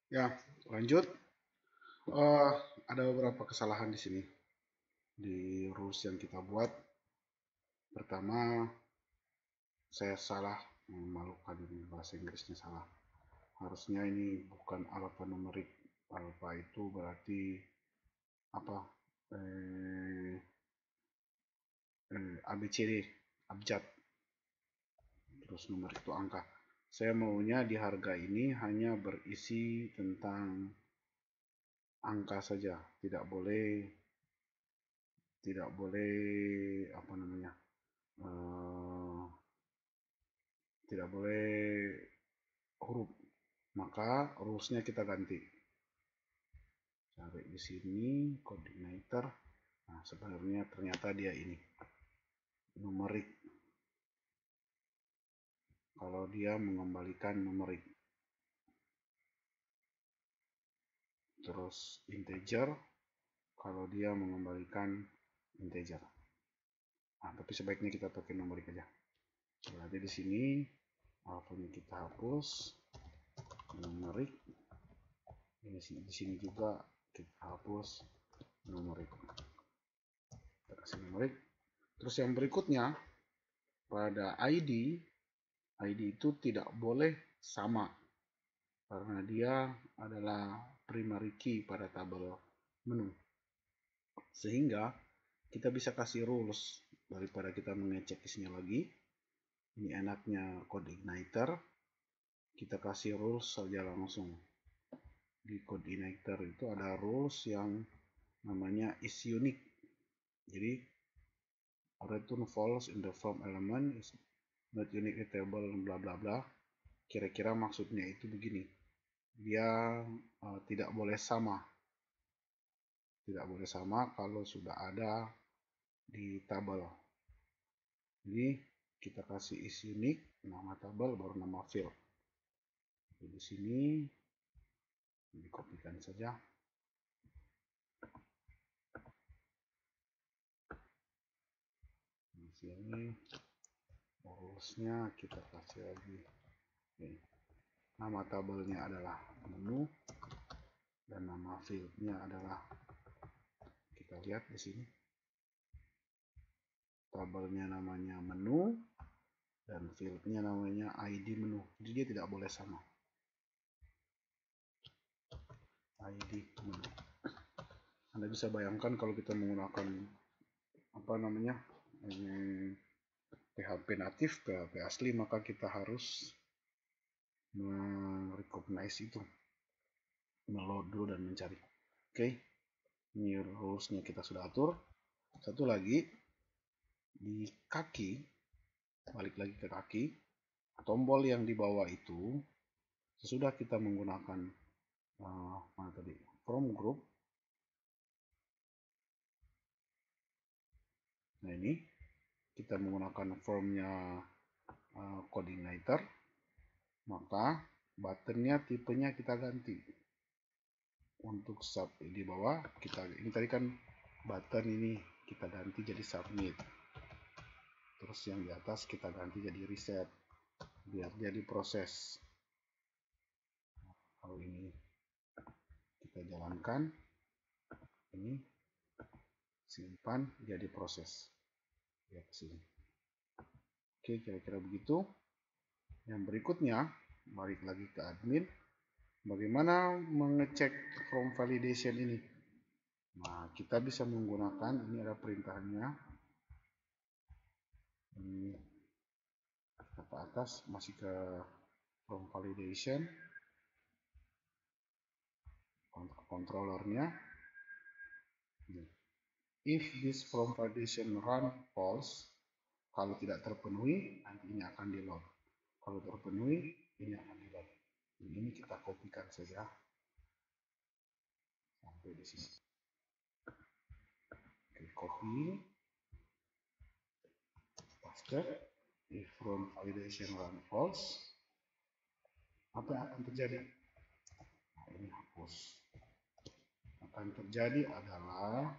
Ya, lanjut. Eh, ada beberapa kesalahan di sini di rules yang kita buat. Pertama, saya salah memalukan ini bahasa Inggrisnya salah. Harusnya ini bukan alphanumerik. Alpha itu berarti apa? Eh, ABCD, abjad. Terus nomor itu angka. Saya maunya di harga ini hanya berisi tentang angka saja, tidak boleh apa namanya, eh, tidak boleh huruf. Maka rulesnya kita ganti. Cari di sini coordinator. Nah, sebenarnya ternyata dia ini numerik. Kalau dia mengembalikan numerik, terus integer kalau dia mengembalikan integer. Nah, tapi sebaiknya kita pakai numerik aja. Berarti di sini alfanya kita hapus, numerik. Ini di sini juga kita hapus numerik. Kita kasih numerik. Terus yang berikutnya pada ID itu tidak boleh sama karena dia adalah primary key pada tabel menu. Sehingga kita bisa kasih rules daripada kita mengecek isinya lagi. Ini enaknya code igniter, kita kasih rules saja langsung. Di code igniter itu ada rules yang namanya is unique. Jadi return false in the from element is not unique table bla bla bla. Kira-kira maksudnya itu begini. Dia tidak boleh sama. Tidak boleh sama kalau sudah ada di tabel. Jadi kita kasih is unique, nama tabel baru nama field. Jadi di sini dikopikan saja. Di sini rulesnya kita kasih lagi. Oke. Nama tabelnya adalah menu dan nama fieldnya adalah, kita lihat di sini tabelnya namanya menu dan fieldnya namanya ID menu. Jadi dia tidak boleh sama. ID menu. Anda bisa bayangkan kalau kita menggunakan apa namanya, PHP natif, PHP asli, maka kita harus merecognize itu, meload dulu dan mencari. Oke, ini rulesnya kita sudah atur. Satu lagi, di kaki, balik lagi ke kaki, tombol yang di bawah itu sesudah kita menggunakan mana tadi, from group. Nah, ini kita menggunakan formnya coordinator, maka buttonnya tipenya kita ganti. Untuk sub di bawah kita, ini tadi kan button ini kita ganti jadi submit. Terus yang di atas kita ganti jadi reset biar dia diproses. Kalau ini kita jalankan, ini simpan, jadi proses. Ya, sini. Oke, kira-kira begitu. Yang berikutnya, balik lagi ke admin. Bagaimana mengecek from validation ini? Nah, kita bisa menggunakan, ini ada perintahnya. Ini ke atas, masih ke from validation. Controllernya. If this from validation run false, kalau tidak terpenuhi, nanti ini akan di load. Kalau terpenuhi, ini akan di load. Ini kita kopikan saja sampai di sini. Oke, copy, paste. If from validation run false, apa yang akan terjadi? Nah, ini hapus. Akan terjadi adalah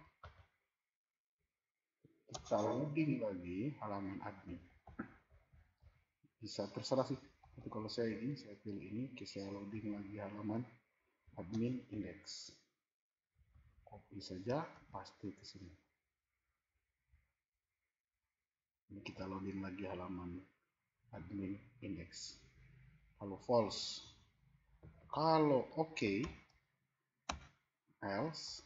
kita loading lagi halaman admin. Bisa terserah sih. Tapi kalau saya pilih ini, saya loading lagi halaman admin index. Copy saja, paste ke sini. Ini kita login lagi halaman admin index. Kalau false, kalau oke, else,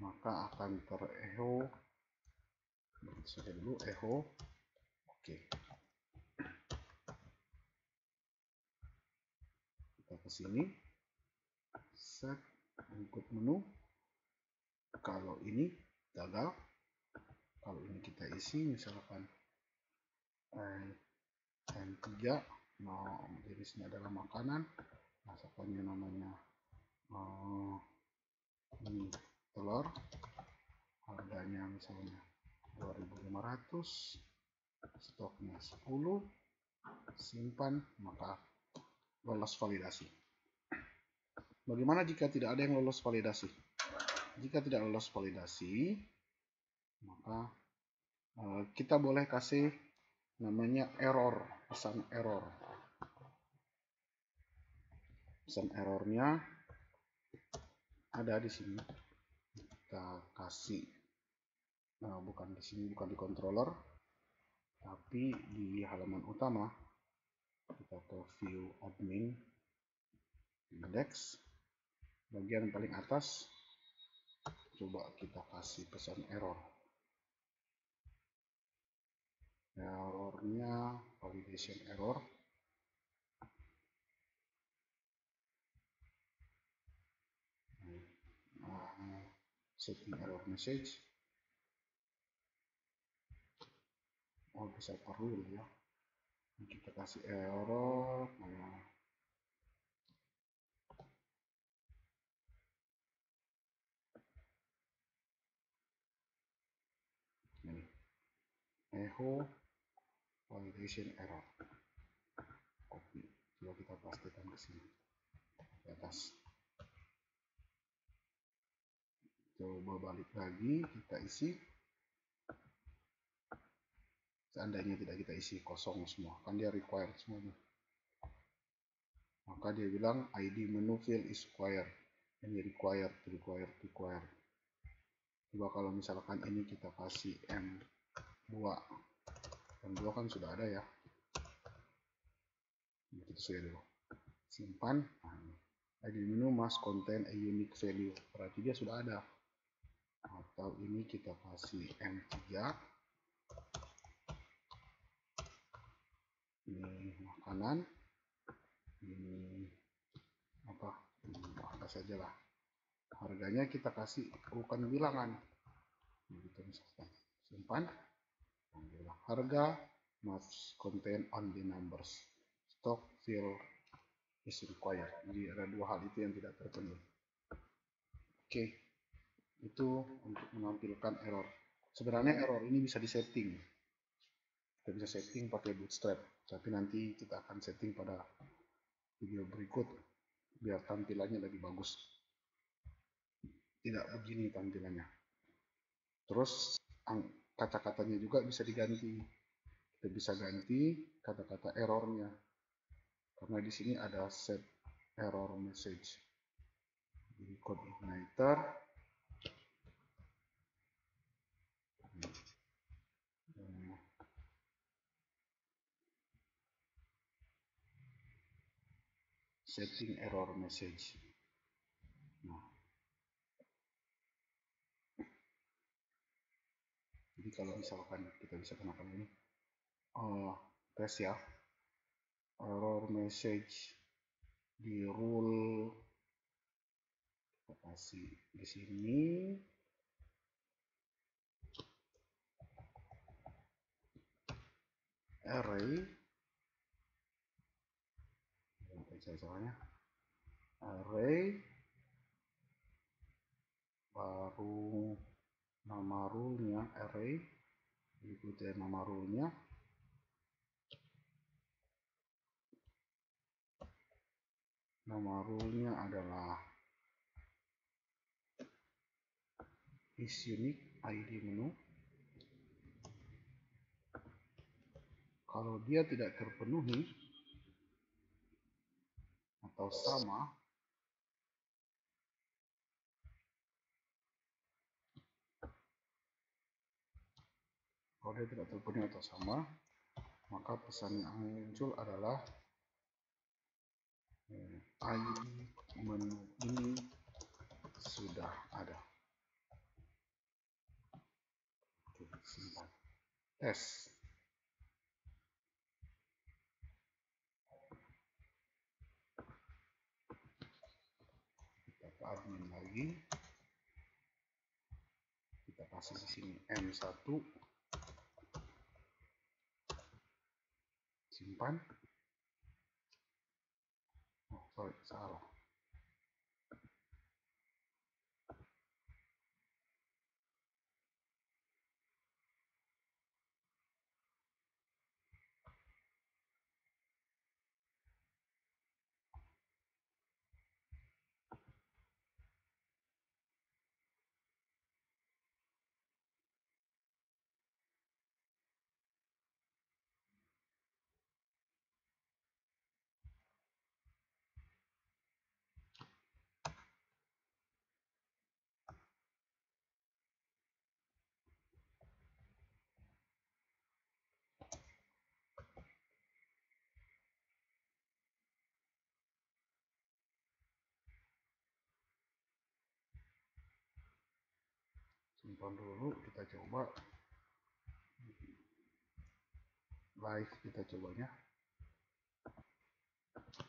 maka akan terecho saja dulu echo oke. Kita ke sini, set input menu. Kalau ini gagal, kalau ini kita isi misalkan N3, nah jenisnya adalah makanan, masakannya namanya ini telur, harganya misalnya 2.500, stoknya 10, simpan, maka lolos validasi. Bagaimana jika tidak ada yang lolos validasi? Jika tidak lolos validasi, maka kita boleh kasih namanya error, pesan error. Pesan errornya ada di sini. Kita kasih, bukan di sini, bukan di controller, tapi di halaman utama. Kita ke view admin index, bagian paling atas, coba kita kasih pesan error. Errornya validation error. Setting error message. Oh, bisa perlu ya. Kita kasih error. Ini echo validation error. Copy. Coba kita pastikan ke sini di atas. Coba balik lagi, kita isi. Seandainya tidak kita isi, kosong semua, kan dia required semuanya. Maka dia bilang ID menu field is required. Ini required. Coba kalau misalkan ini kita kasih M2. M2 kan sudah ada ya. Kita sudah dulu. Simpan. ID menu must contain a unique value. Berarti dia sudah ada. Atau ini kita kasih M3. Ini makanan, ini apa saja lah. Harganya kita kasih bukan bilangan, begitu misalkan. Simpan, harga must contain only numbers, stock fill is required. Jadi ada dua hal itu yang tidak terpenuhi. Oke, itu untuk menampilkan error. Sebenarnya error ini bisa disetting. Kita bisa setting pakai Bootstrap, tapi nanti kita akan setting pada video berikut biar tampilannya lebih bagus. Tidak begini tampilannya. Terus kata-katanya juga bisa diganti. Kita bisa ganti kata-kata errornya, karena di sini ada set error message. Jadi code igniter, setting error message. Nah, jadi kalau misalkan kita bisa kenakan ini, tes ya, error message di rule, kita kasih di sini array, array baru nama rule-nya array, ikuti nama rule-nya, nama rule-nya adalah is unique ID menu. Kalau dia tidak terpenuhi atau atau sama, kalau dia tidak terpenuhi atau sama, maka pesan yang muncul adalah ID menu ini sudah ada. Oke, simpan. Tes. Kita ke admin lagi. Kita kasih di sini M1. Simpan. Oh, sorry, salah. Simpan dulu, kita coba live, kita cobanya.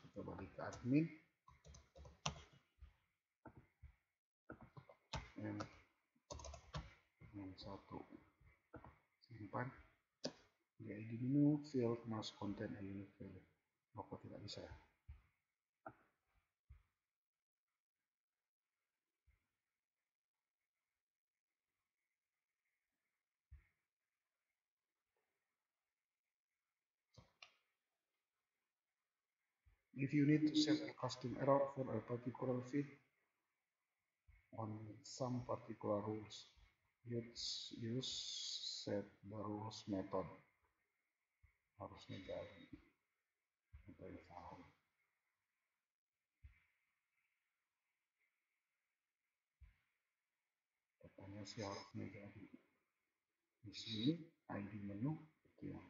Kita balik ke admin. M1. Simpan. Di ID menu field must contain a unique value. Apa tidak bisa ya? If you need to set a custom error for a particular field on some particular rules, use set the rules method. Harusnya jadi metode tahu. Katanya sih harusnya jadi. Di sini ID menu itu yang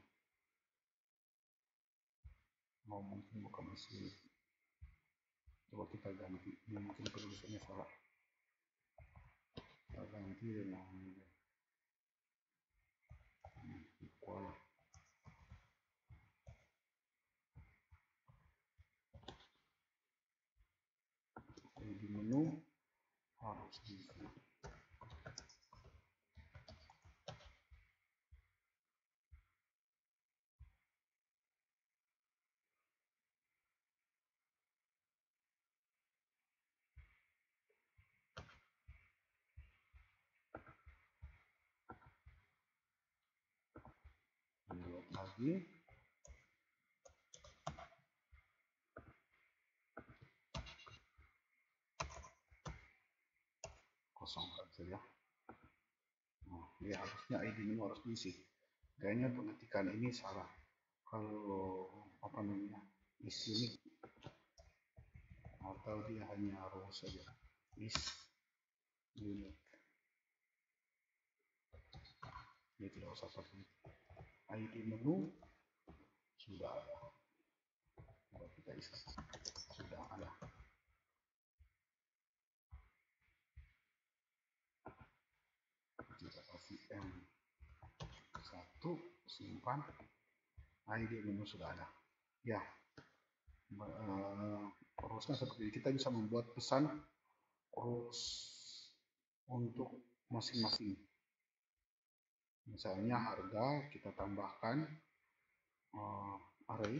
mau mungkin bukan di sini. Coba kita ganti. Ini mungkin penulisannya salah. Kita ganti dengan equal. ID menu harus diisi. Lihat lagi. Kosongkan saja. Nah, ya harusnya ID menu harus diisi. Kayaknya pengetikan ini salah. Kalau apa namanya isi ini atau dia hanya row saja. Is unique. Ini tidak usah seperti itu. ID menu sudah ada. Kalau kita isi sudah ada. Kita kasih M1, simpan. ID menu sudah ada. Ya, rulesnya seperti ini. Kita bisa membuat pesan rules untuk masing-masing. Misalnya harga kita tambahkan array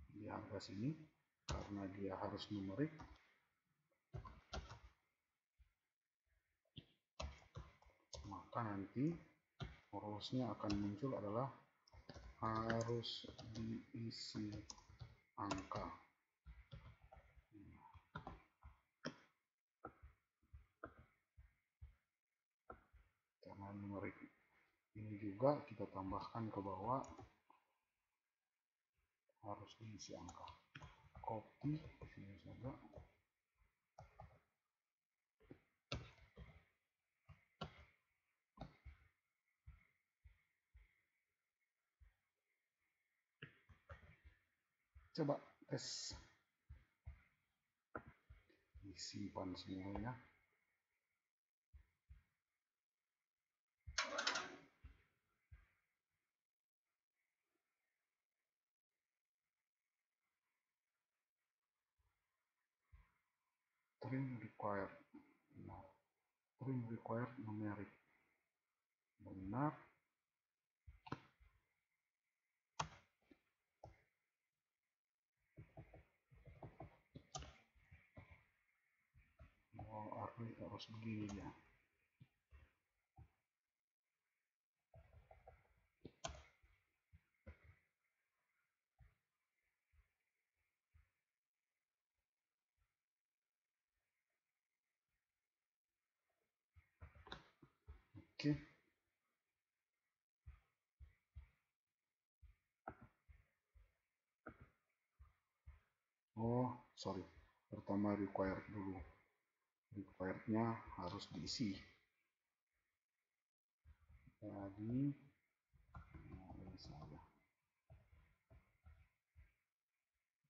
di harga sini karena dia harus numerik. Maka nanti rulesnya akan muncul adalah harus diisi angka. Karena numerik ini juga kita tambahkan ke bawah harus diisi angka. Copy sini saja. Coba tes. Disimpan semuanya. String required. Nah, string required numeric. Benar. Oh, array harus begini ya. Oke. Oh, sorry. Pertama required dulu. Requirednya harus diisi. Jadi, ini saja.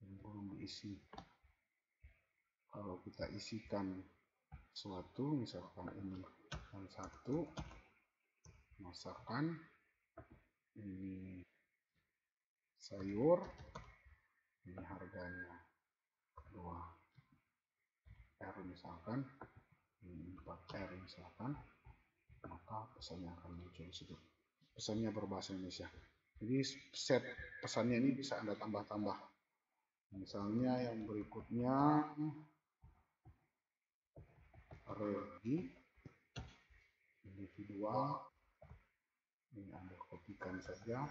Ini belum diisi. Kalau kita isikan suatu, misalkan ini yang satu, masakan, ini sayur, ini harganya 2R misalkan, ini 4R misalkan, maka pesannya akan muncul di situ. Pesannya berbahasa Indonesia. Jadi set pesannya ini bisa Anda tambah-tambah. Misalnya yang berikutnya religi individual, ini Anda kopikan saja.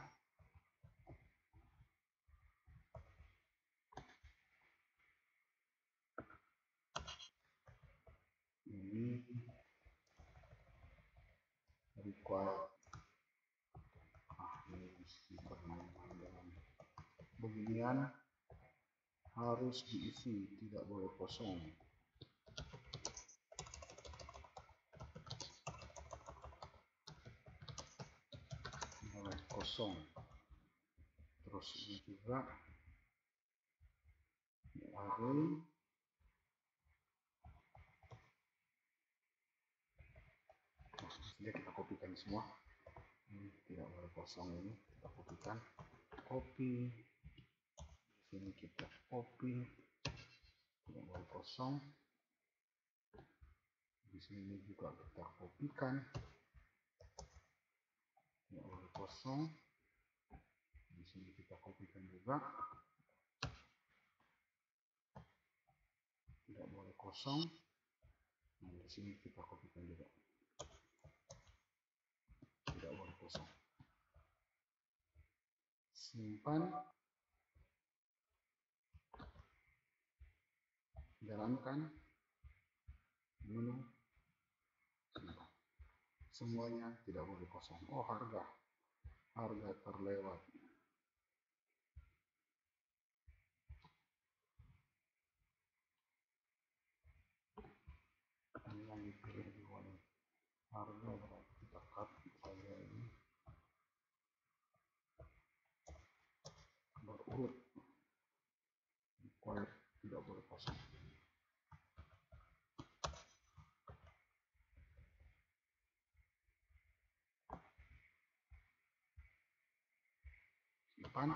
Ini required. Ini mesti bermain-main dengan beginian, harus diisi, tidak boleh kosong. Boleh kosong. Terus ini juga array. Nah, kita kopikan semua. Ini tidak boleh kosong, ini kita kopikan. Copy. Sini kita copy. Tidak boleh kosong. Di sini juga kita kopikan. Tidak boleh kosong. Di sini kita kopikan juga. Tidak boleh kosong. Nah, di sini kita kopikan juga. Tidak boleh kosong. Simpan. Jalankan. Menu. Simpan. Semuanya tidak boleh kosong. Oh, harga terlewat. Ini yang dipilih dua nih. Harga berarti kita cut saja ini berurut. Required tidak boleh kosong. Simpan.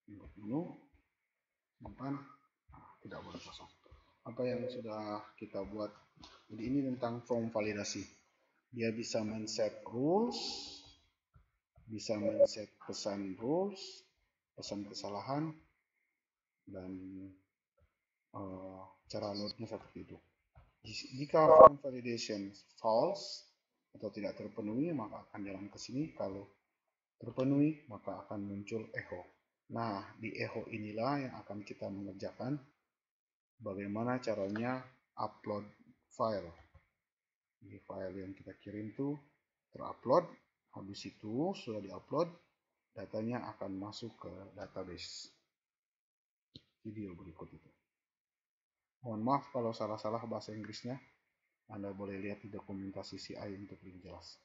Input menu. Simpan. Nah, tidak boleh kosong. Apa yang sudah kita buat. Jadi ini tentang form validasi. Dia bisa men-set rules, bisa men-set pesan rules, pesan kesalahan, dan cara loadnya seperti itu. Jika form validation false atau tidak terpenuhi, maka akan jalan ke sini. Kalau terpenuhi, maka akan muncul echo. Nah, di echo inilah yang akan kita mengerjakan bagaimana caranya upload file. Di file yang kita kirim itu terupload, habis itu sudah diupload, datanya akan masuk ke database video berikut itu. Mohon maaf kalau salah-salah bahasa Inggrisnya. Anda boleh lihat di dokumentasi CI untuk lebih jelas.